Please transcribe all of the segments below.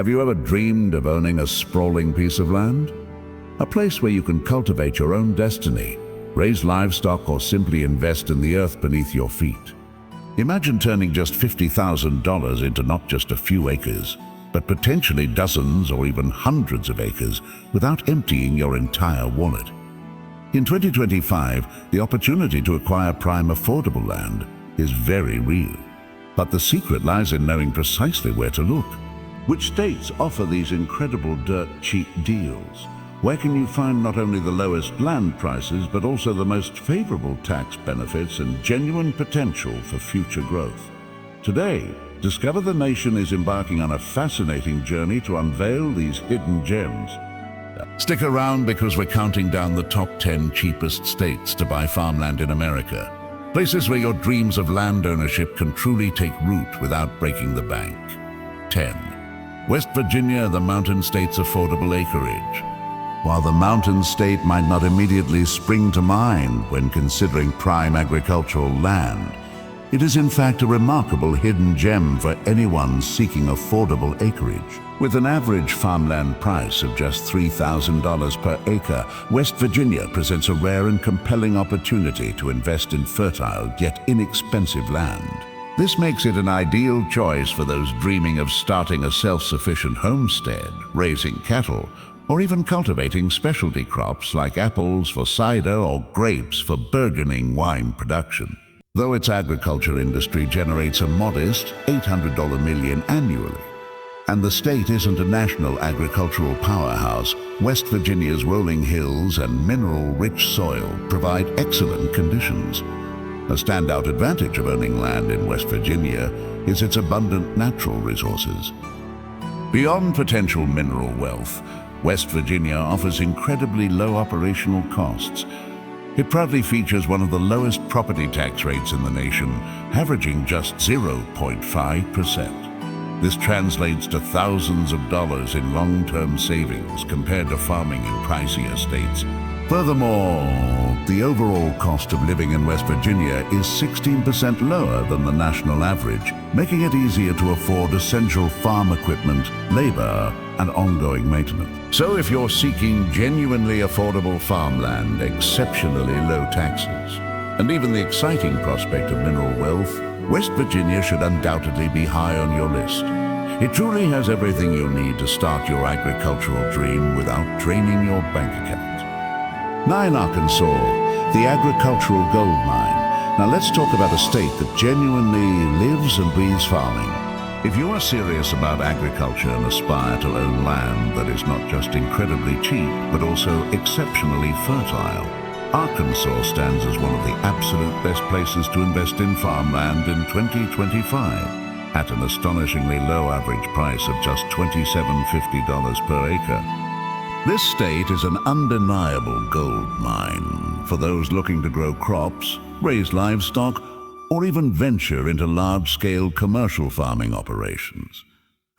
Have you ever dreamed of owning a sprawling piece of land? A place where you can cultivate your own destiny, raise livestock, or simply invest in the earth beneath your feet. Imagine turning just $50,000 into not just a few acres, but potentially dozens or even hundreds of acres without emptying your entire wallet. In 2025, the opportunity to acquire prime affordable land is very real. But the secret lies in knowing precisely where to look. Which states offer these incredible dirt cheap deals? Where can you find not only the lowest land prices, but also the most favorable tax benefits and genuine potential for future growth? Today, Discover the Nation is embarking on a fascinating journey to unveil these hidden gems. Stick around because we're counting down the top 10 cheapest states to buy farmland in America. Places where your dreams of land ownership can truly take root without breaking the bank. 10. West Virginia, the Mountain State's affordable acreage. While the Mountain State might not immediately spring to mind when considering prime agricultural land, it is in fact a remarkable hidden gem for anyone seeking affordable acreage. With an average farmland price of just $3,000 per acre, West Virginia presents a rare and compelling opportunity to invest in fertile yet inexpensive land. This makes it an ideal choice for those dreaming of starting a self-sufficient homestead, raising cattle, or even cultivating specialty crops like apples for cider or grapes for burgeoning wine production. Though its agriculture industry generates a modest $800 million annually, and the state isn't a national agricultural powerhouse, West Virginia's rolling hills and mineral-rich soil provide excellent conditions. A standout advantage of owning land in West Virginia is its abundant natural resources. Beyond potential mineral wealth, West Virginia offers incredibly low operational costs. It proudly features one of the lowest property tax rates in the nation, averaging just 0.5%. This translates to thousands of dollars in long-term savings compared to farming in pricier states. Furthermore, the overall cost of living in West Virginia is 16% lower than the national average, making it easier to afford essential farm equipment, labor, and ongoing maintenance. So if you're seeking genuinely affordable farmland, exceptionally low taxes, and even the exciting prospect of mineral wealth, West Virginia should undoubtedly be high on your list. It truly has everything you'll need to start your agricultural dream without draining your bank account. 9. Arkansas, the agricultural gold mine. Now let's talk about a state that genuinely lives and breathes farming. If you are serious about agriculture and aspire to own land that is not just incredibly cheap, but also exceptionally fertile, Arkansas stands as one of the absolute best places to invest in farmland in 2025, at an astonishingly low average price of just $27.50 per acre. This state is an undeniable gold mine for those looking to grow crops, raise livestock, or even venture into large-scale commercial farming operations.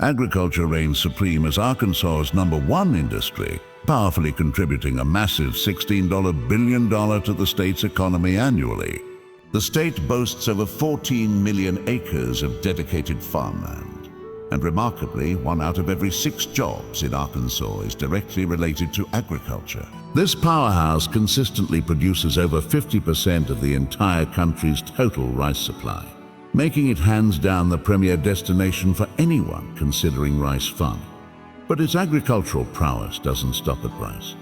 Agriculture reigns supreme as Arkansas's #1 industry, powerfully contributing a massive $16 billion to the state's economy annually. The state boasts over 14 million acres of dedicated farmland. And remarkably, 1 out of every 6 jobs in Arkansas is directly related to agriculture. This powerhouse consistently produces over 50% of the entire country's total rice supply, making it hands down the premier destination for anyone considering rice farming. But its agricultural prowess doesn't stop at rice.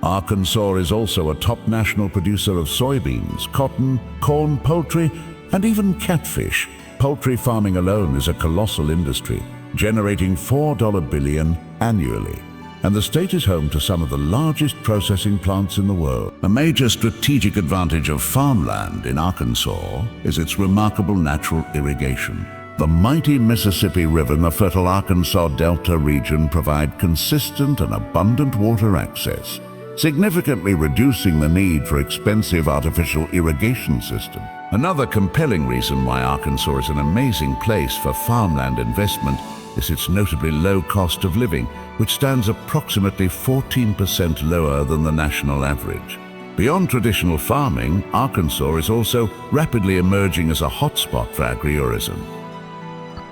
Arkansas is also a top national producer of soybeans, cotton, corn, poultry, and even catfish. Poultry farming alone is a colossal industry, generating $4 billion annually. And the state is home to some of the largest processing plants in the world. A major strategic advantage of farmland in Arkansas is its remarkable natural irrigation. The mighty Mississippi River and the fertile Arkansas Delta region provide consistent and abundant water access, significantly reducing the need for expensive artificial irrigation systems. Another compelling reason why Arkansas is an amazing place for farmland investment is its notably low cost of living, which stands approximately 14% lower than the national average. Beyond traditional farming, Arkansas is also rapidly emerging as a hotspot for agritourism.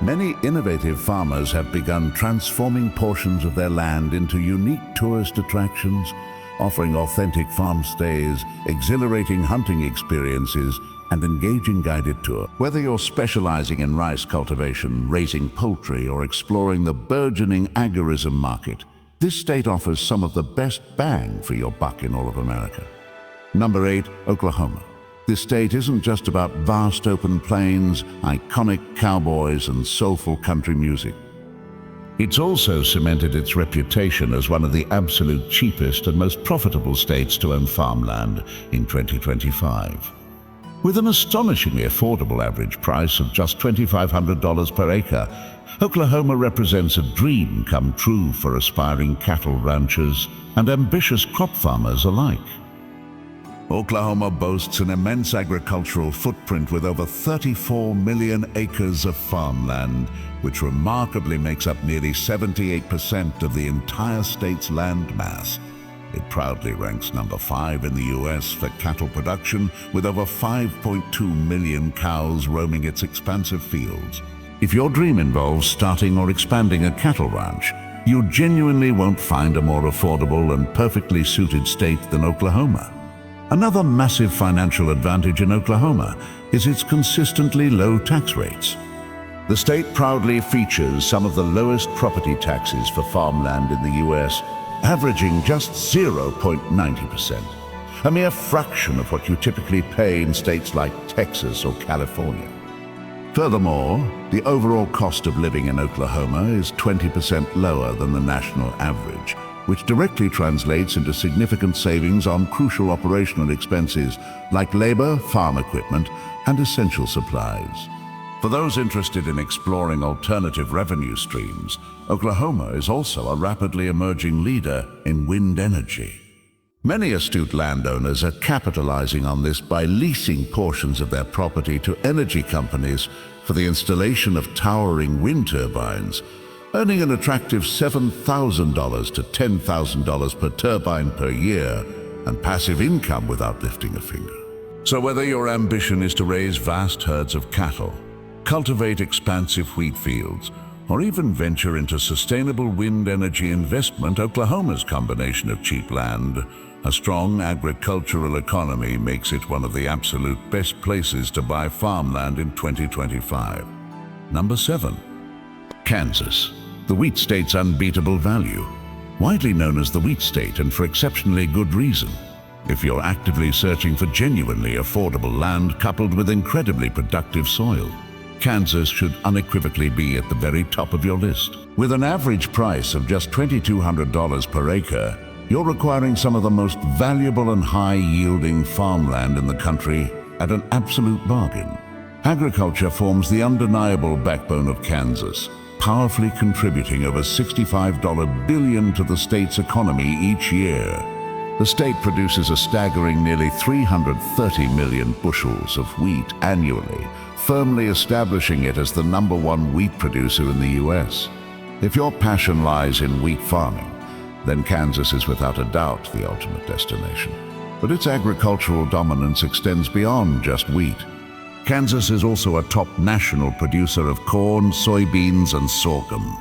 Many innovative farmers have begun transforming portions of their land into unique tourist attractions, offering authentic farm stays, exhilarating hunting experiences, and engaging guided tours. Whether you're specializing in rice cultivation, raising poultry, or exploring the burgeoning agorism market, this state offers some of the best bang for your buck in all of America. Number 8, Oklahoma. This state isn't just about vast open plains, iconic cowboys, and soulful country music. It's also cemented its reputation as one of the absolute cheapest and most profitable states to own farmland in 2025. With an astonishingly affordable average price of just $2,500 per acre, Oklahoma represents a dream come true for aspiring cattle ranchers and ambitious crop farmers alike. Oklahoma boasts an immense agricultural footprint with over 34 million acres of farmland, which remarkably makes up nearly 78% of the entire state's land mass. It proudly ranks number 5 in the US for cattle production, with over 5.2 million cows roaming its expansive fields. If your dream involves starting or expanding a cattle ranch, you genuinely won't find a more affordable and perfectly suited state than Oklahoma. Another massive financial advantage in Oklahoma is its consistently low tax rates. The state proudly features some of the lowest property taxes for farmland in the US, averaging just 0.90%, a mere fraction of what you typically pay in states like Texas or California. Furthermore, the overall cost of living in Oklahoma is 20% lower than the national average, which directly translates into significant savings on crucial operational expenses like labor, farm equipment, and essential supplies. For those interested in exploring alternative revenue streams, Oklahoma is also a rapidly emerging leader in wind energy. Many astute landowners are capitalizing on this by leasing portions of their property to energy companies for the installation of towering wind turbines, earning an attractive $7,000 to $10,000 per turbine per year, and passive income without lifting a finger. So whether your ambition is to raise vast herds of cattle, cultivate expansive wheat fields, or even venture into sustainable wind energy investment, Oklahoma's combination of cheap land, a strong agricultural economy makes it one of the absolute best places to buy farmland in 2025. Number 7. Kansas, the wheat state's unbeatable value. Widely known as the wheat state, and for exceptionally good reason. If you're actively searching for genuinely affordable land coupled with incredibly productive soil, Kansas should unequivocally be at the very top of your list. With an average price of just $2,200 per acre, you're acquiring some of the most valuable and high-yielding farmland in the country at an absolute bargain. Agriculture forms the undeniable backbone of Kansas, powerfully contributing over $65 billion to the state's economy each year. The state produces a staggering nearly 330 million bushels of wheat annually, firmly establishing it as the #1 wheat producer in the US. If your passion lies in wheat farming, then Kansas is without a doubt the ultimate destination. But its agricultural dominance extends beyond just wheat. Kansas is also a top national producer of corn, soybeans, and sorghum.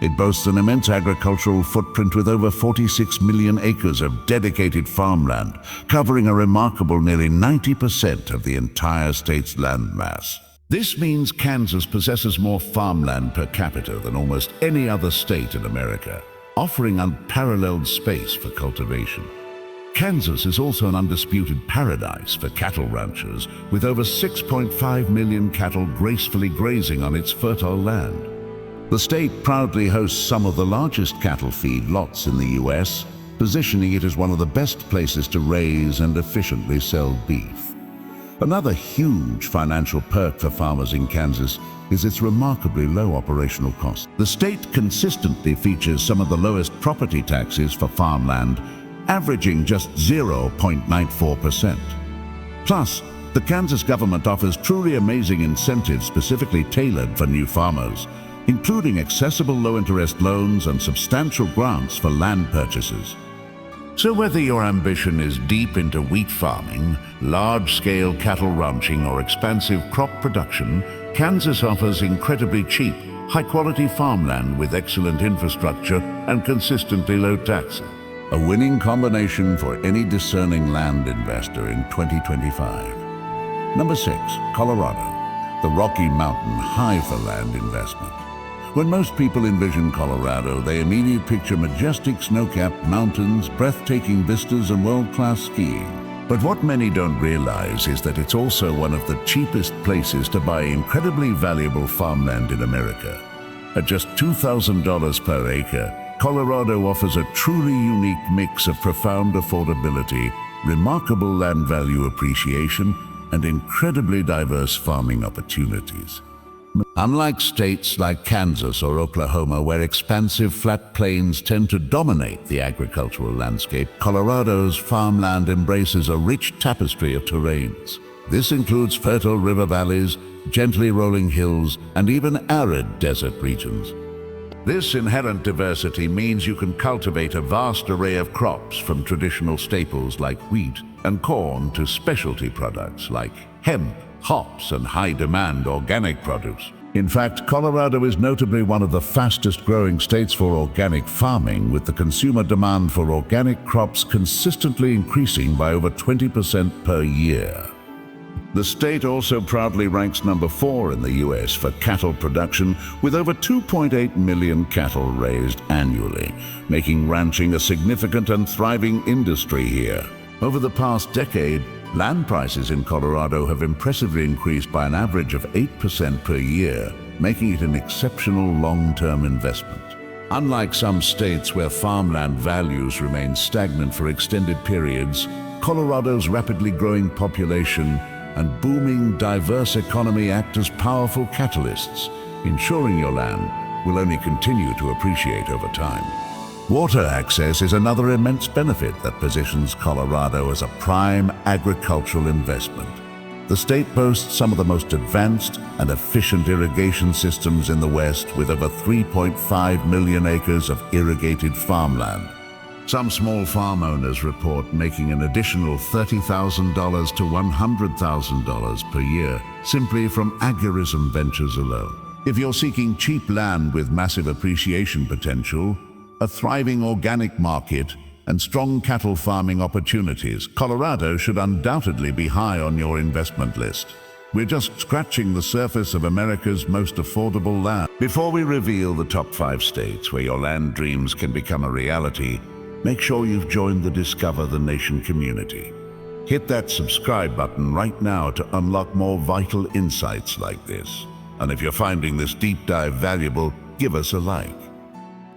It boasts an immense agricultural footprint with over 46 million acres of dedicated farmland, covering a remarkable nearly 90% of the entire state's landmass. This means Kansas possesses more farmland per capita than almost any other state in America, offering unparalleled space for cultivation. Kansas is also an undisputed paradise for cattle ranchers, with over 6.5 million cattle gracefully grazing on its fertile land. The state proudly hosts some of the largest cattle feed lots in the US, positioning it as one of the best places to raise and efficiently sell beef. Another huge financial perk for farmers in Kansas is its remarkably low operational costs. The state consistently features some of the lowest property taxes for farmland, averaging just 0.94%. Plus, the Kansas government offers truly amazing incentives specifically tailored for new farmers, including accessible low-interest loans and substantial grants for land purchases. So whether your ambition is deep into wheat farming, large-scale cattle ranching, or expansive crop production, Kansas offers incredibly cheap, high-quality farmland with excellent infrastructure and consistently low taxes. A winning combination for any discerning land investor in 2025. Number 6, Colorado, the Rocky Mountain high-for-land investment. When most people envision Colorado, they immediately picture majestic snow-capped mountains, breathtaking vistas, and world-class skiing. But what many don't realize is that it's also one of the cheapest places to buy incredibly valuable farmland in America. At just $2,000 per acre, Colorado offers a truly unique mix of profound affordability, remarkable land value appreciation, and incredibly diverse farming opportunities. Unlike states like Kansas or Oklahoma, where expansive flat plains tend to dominate the agricultural landscape, Colorado's farmland embraces a rich tapestry of terrains. This includes fertile river valleys, gently rolling hills, and even arid desert regions. This inherent diversity means you can cultivate a vast array of crops, from traditional staples like wheat and corn to specialty products like hemp, hops, and high-demand organic produce. In fact, Colorado is notably one of the fastest-growing states for organic farming, with the consumer demand for organic crops consistently increasing by over 20% per year. The state also proudly ranks number 4 in the U.S. for cattle production, with over 2.8 million cattle raised annually, making ranching a significant and thriving industry here. Over the past decade, land prices in Colorado have impressively increased by an average of 8% per year, making it an exceptional long-term investment. Unlike some states where farmland values remain stagnant for extended periods, Colorado's rapidly growing population and booming, diverse economy act as powerful catalysts, ensuring your land will only continue to appreciate over time. Water access is another immense benefit that positions Colorado as a prime agricultural investment. The state boasts some of the most advanced and efficient irrigation systems in the West, with over 3.5 million acres of irrigated farmland. Some small farm owners report making an additional $30,000 to $100,000 per year simply from agrism ventures alone. If you're seeking cheap land with massive appreciation potential, a thriving organic market, and strong cattle farming opportunities, Colorado should undoubtedly be high on your investment list. We're just scratching the surface of America's most affordable land. Before we reveal the top 5 states where your land dreams can become a reality, make sure you've joined the Discover the Nation community. Hit that subscribe button right now to unlock more vital insights like this. And if you're finding this deep dive valuable, give us a like.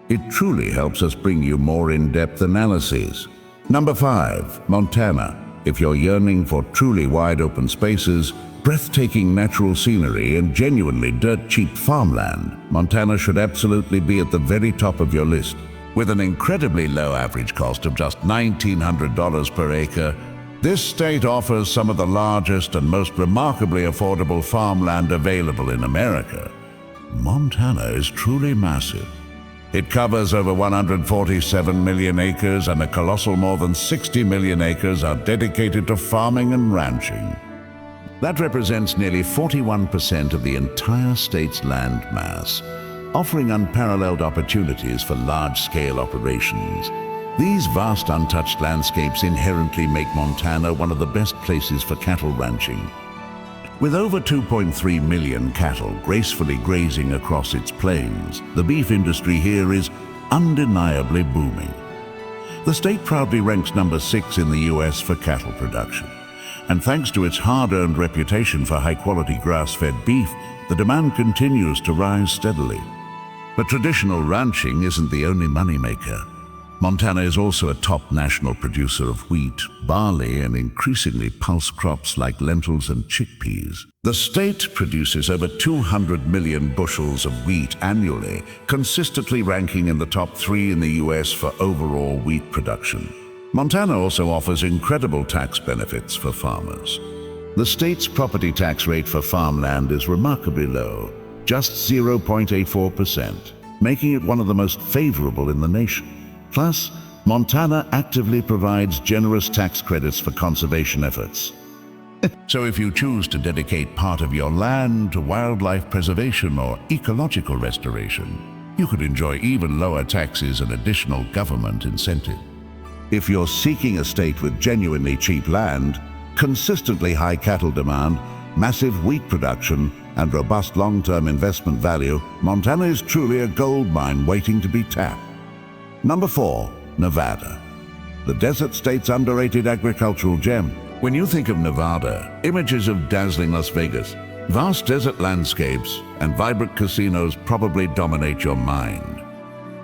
It truly helps us bring you more in-depth analyses. Number 5, Montana. If you're yearning for truly wide open spaces, breathtaking natural scenery, and genuinely dirt-cheap farmland, Montana should absolutely be at the very top of your list. With an incredibly low average cost of just $1,900 per acre, this state offers some of the largest and most remarkably affordable farmland available in America. Montana is truly massive. It covers over 147 million acres, and a colossal more than 60 million acres are dedicated to farming and ranching. That represents nearly 41% of the entire state's land mass, offering unparalleled opportunities for large-scale operations. These vast untouched landscapes inherently make Montana one of the best places for cattle ranching. With over 2.3 million cattle gracefully grazing across its plains, the beef industry here is undeniably booming. The state proudly ranks number 6 in the U.S. for cattle production, and thanks to its hard-earned reputation for high-quality grass-fed beef, the demand continues to rise steadily. But traditional ranching isn't the only moneymaker. Montana is also a top national producer of wheat, barley, and increasingly pulse crops like lentils and chickpeas. The state produces over 200 million bushels of wheat annually, consistently ranking in the top 3 in the U.S. for overall wheat production. Montana also offers incredible tax benefits for farmers. The state's property tax rate for farmland is remarkably low, just 0.84%, making it one of the most favorable in the nation. Plus, Montana actively provides generous tax credits for conservation efforts. So if you choose to dedicate part of your land to wildlife preservation or ecological restoration, you could enjoy even lower taxes and additional government incentive. If you're seeking a state with genuinely cheap land, consistently high cattle demand, massive wheat production, and robust long-term investment value, Montana is truly a gold mine waiting to be tapped. Number 4. Nevada. The desert state's underrated agricultural gem. When you think of Nevada, images of dazzling Las Vegas, vast desert landscapes, and vibrant casinos probably dominate your mind.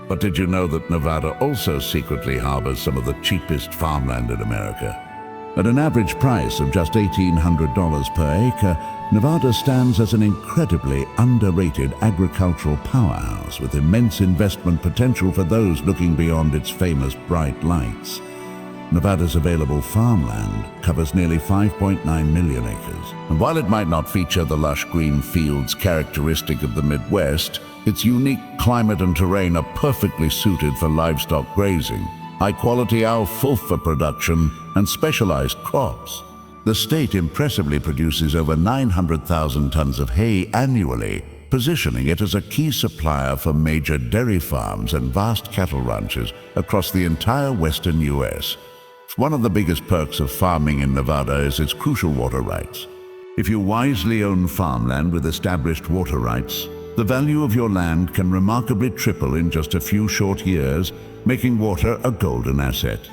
But did you know that Nevada also secretly harbors some of the cheapest farmland in America? At an average price of just $1,800 per acre, Nevada stands as an incredibly underrated agricultural powerhouse with immense investment potential for those looking beyond its famous bright lights. Nevada's available farmland covers nearly 5.9 million acres. And while it might not feature the lush green fields characteristic of the Midwest, its unique climate and terrain are perfectly suited for livestock grazing, high-quality alfalfa production, and specialized crops. The state impressively produces over 900,000 tons of hay annually, positioning it as a key supplier for major dairy farms and vast cattle ranches across the entire western U.S. One of the biggest perks of farming in Nevada is its crucial water rights. If you wisely own farmland with established water rights, the value of your land can remarkably triple in just a few short years, making water a golden asset.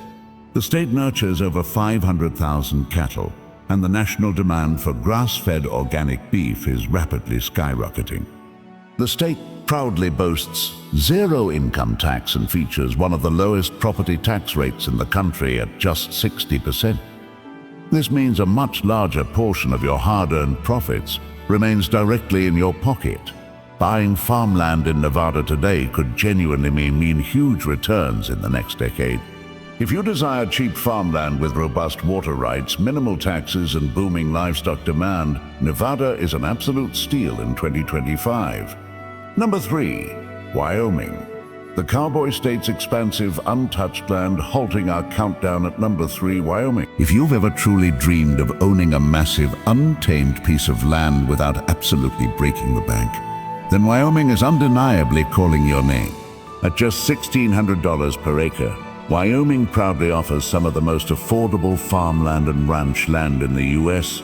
The state nurtures over 500,000 cattle, and the national demand for grass-fed organic beef is rapidly skyrocketing. The state proudly boasts zero income tax and features one of the lowest property tax rates in the country at just 60%. This means a much larger portion of your hard-earned profits remains directly in your pocket. Buying farmland in Nevada today could genuinely mean huge returns in the next decade. If you desire cheap farmland with robust water rights, minimal taxes, and booming livestock demand, Nevada is an absolute steal in 2025. Number 3. Wyoming. The cowboy state's expansive, untouched land halting our countdown at number 3, Wyoming. If you've ever truly dreamed of owning a massive, untamed piece of land without absolutely breaking the bank, then Wyoming is undeniably calling your name. At just $1,600 per acre, Wyoming proudly offers some of the most affordable farmland and ranch land in the U.S.,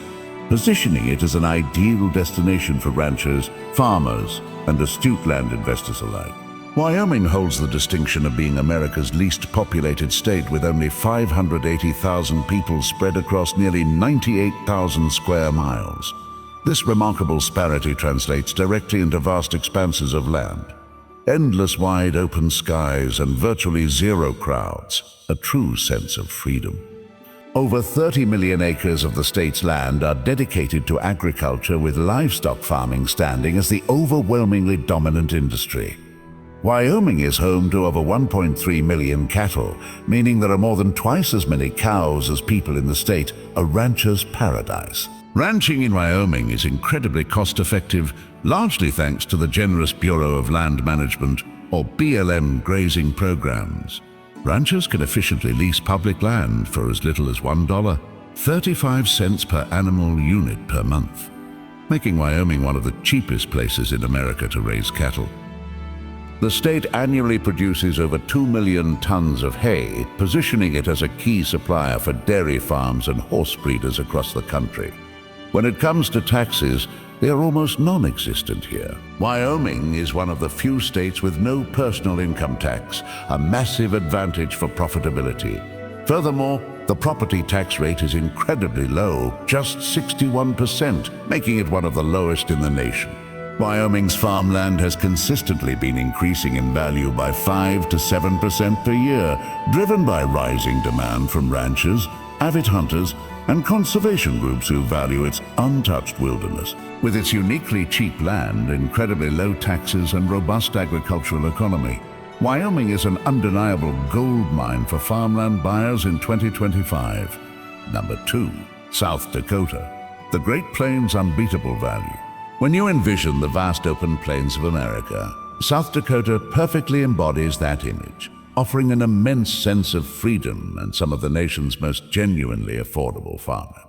positioning it as an ideal destination for ranchers, farmers, and astute land investors alike. Wyoming holds the distinction of being America's least populated state with only 580,000 people spread across nearly 98,000 square miles. This remarkable disparity translates directly into vast expanses of land, endless wide open skies, and virtually zero crowds, a true sense of freedom. Over 30 million acres of the state's land are dedicated to agriculture, with livestock farming standing as the overwhelmingly dominant industry. Wyoming is home to over 1.3 million cattle, meaning there are more than twice as many cows as people in the state, a rancher's paradise. Ranching in Wyoming is incredibly cost-effective, largely thanks to the generous Bureau of Land Management, or BLM, grazing programs. Ranchers can efficiently lease public land for as little as $1.35 per animal unit per month, making Wyoming one of the cheapest places in America to raise cattle. The state annually produces over 2 million tons of hay, positioning it as a key supplier for dairy farms and horse breeders across the country. When it comes to taxes, they are almost non-existent here. Wyoming is one of the few states with no personal income tax, a massive advantage for profitability. Furthermore, the property tax rate is incredibly low, just 61%, making it one of the lowest in the nation. Wyoming's farmland has consistently been increasing in value by 5 to 7% per year, driven by rising demand from ranchers, avid hunters, and conservation groups who value its untouched wilderness. With its uniquely cheap land, incredibly low taxes, and robust agricultural economy, Wyoming is an undeniable gold mine for farmland buyers in 2025. Number 2. South Dakota. The Great Plains' unbeatable value. When you envision the vast open plains of America, South Dakota perfectly embodies that image. offering an immense sense of freedom and some of the nation's most genuinely affordable farming.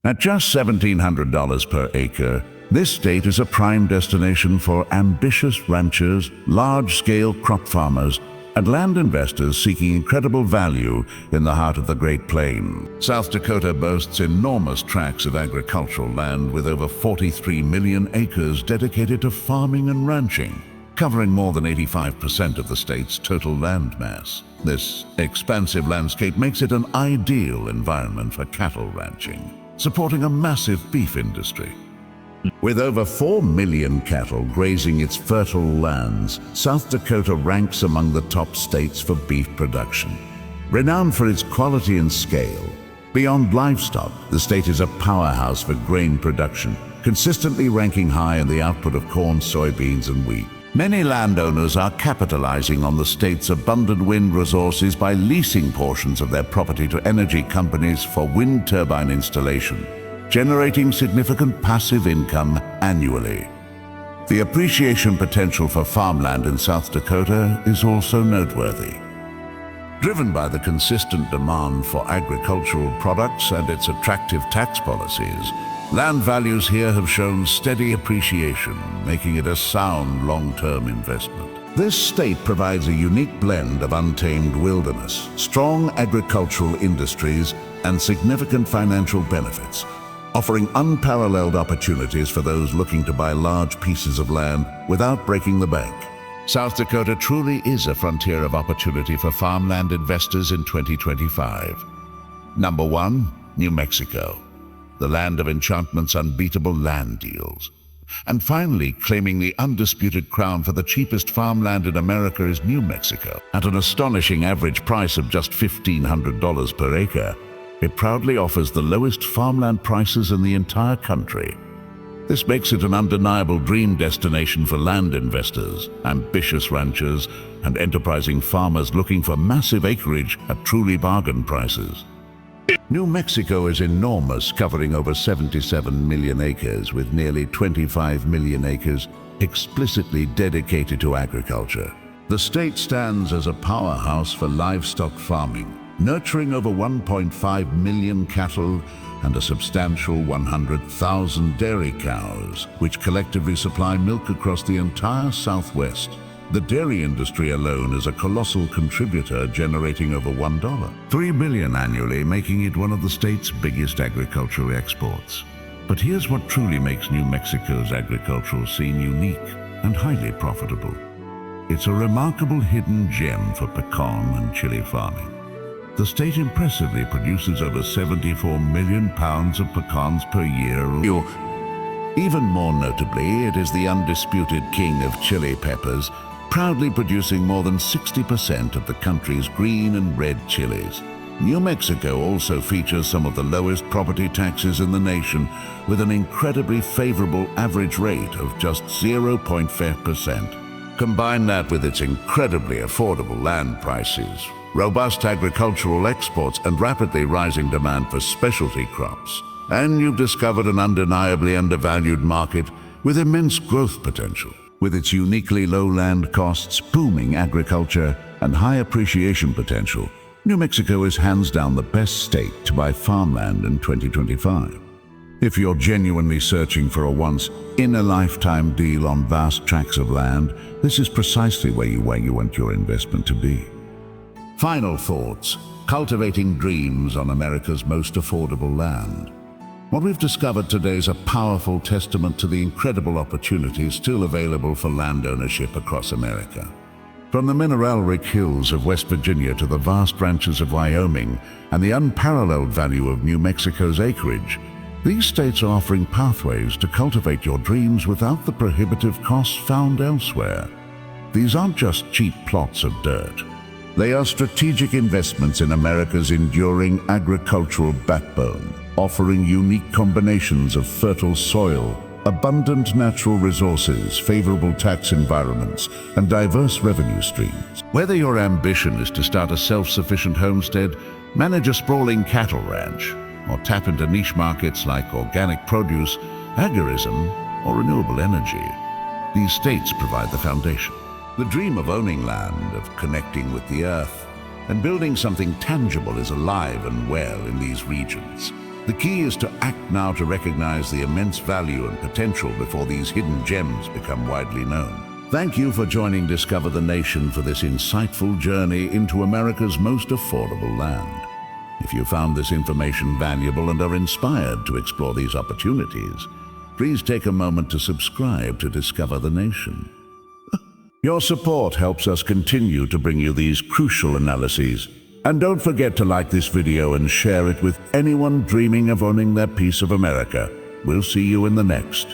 At just $1,700 per acre, this state is a prime destination for ambitious ranchers, large-scale crop farmers, and land investors seeking incredible value in the heart of the Great Plain. South Dakota boasts enormous tracts of agricultural land with over 43 million acres dedicated to farming and ranching, covering more than 85% of the state's total land mass. This expansive landscape makes it an ideal environment for cattle ranching, supporting a massive beef industry. With over 4 million cattle grazing its fertile lands, South Dakota ranks among the top states for beef production. Renowned for its quality and scale, beyond livestock, the state is a powerhouse for grain production, consistently ranking high in the output of corn, soybeans, and wheat. Many landowners are capitalizing on the state's abundant wind resources by leasing portions of their property to energy companies for wind turbine installation, generating significant passive income annually. The appreciation potential for farmland in South Dakota is also noteworthy. Driven by the consistent demand for agricultural products and its attractive tax policies, land values here have shown steady appreciation, making it a sound long-term investment. This state provides a unique blend of untamed wilderness, strong agricultural industries, and significant financial benefits, offering unparalleled opportunities for those looking to buy large pieces of land without breaking the bank. South Dakota truly is a frontier of opportunity for farmland investors in 2025. Number 1, New Mexico, the land of enchantment's unbeatable land deals. And finally, claiming the undisputed crown for the cheapest farmland in America is New Mexico. At an astonishing average price of just $1,500 per acre, it proudly offers the lowest farmland prices in the entire country. This makes it an undeniable dream destination for land investors, ambitious ranchers, and enterprising farmers looking for massive acreage at truly bargain prices. New Mexico is enormous, covering over 77 million acres, with nearly 25 million acres explicitly dedicated to agriculture. The state stands as a powerhouse for livestock farming, nurturing over 1.5 million cattle and a substantial 100,000 dairy cows, which collectively supply milk across the entire Southwest. The dairy industry alone is a colossal contributor, generating over $3 billion annually, making it one of the state's biggest agricultural exports. But here's what truly makes New Mexico's agricultural scene unique and highly profitable. It's a remarkable hidden gem for pecan and chili farming. The state impressively produces over 74 million pounds of pecans per year. Even more notably, it is the undisputed king of chili peppers, proudly producing more than 60% of the country's green and red chilies. New Mexico also features some of the lowest property taxes in the nation, with an incredibly favorable average rate of just 0.5%. Combine that with its incredibly affordable land prices, robust agricultural exports, and rapidly rising demand for specialty crops, and you've discovered an undeniably undervalued market with immense growth potential. With its uniquely low land costs, booming agriculture, and high appreciation potential, New Mexico is hands down the best state to buy farmland in 2025. If you're genuinely searching for a once-in-a-lifetime deal on vast tracts of land, this is precisely where you want your investment to be. Final thoughts: cultivating dreams on America's most affordable land. What we've discovered today is a powerful testament to the incredible opportunities still available for land ownership across America. From the mineral-rich hills of West Virginia to the vast ranches of Wyoming and the unparalleled value of New Mexico's acreage, these states are offering pathways to cultivate your dreams without the prohibitive costs found elsewhere. These aren't just cheap plots of dirt. They are strategic investments in America's enduring agricultural backbone, offering unique combinations of fertile soil, abundant natural resources, favorable tax environments, and diverse revenue streams. Whether your ambition is to start a self-sufficient homestead, manage a sprawling cattle ranch, or tap into niche markets like organic produce, agorism, or renewable energy, these states provide the foundation. The dream of owning land, of connecting with the earth, and building something tangible is alive and well in these regions. The key is to act now to recognize the immense value and potential before these hidden gems become widely known. Thank you for joining Discover the Nation for this insightful journey into America's most affordable land. If you found this information valuable and are inspired to explore these opportunities, please take a moment to subscribe to Discover the Nation. Your support helps us continue to bring you these crucial analyses. And don't forget to like this video and share it with anyone dreaming of owning their piece of America. We'll see you in the next.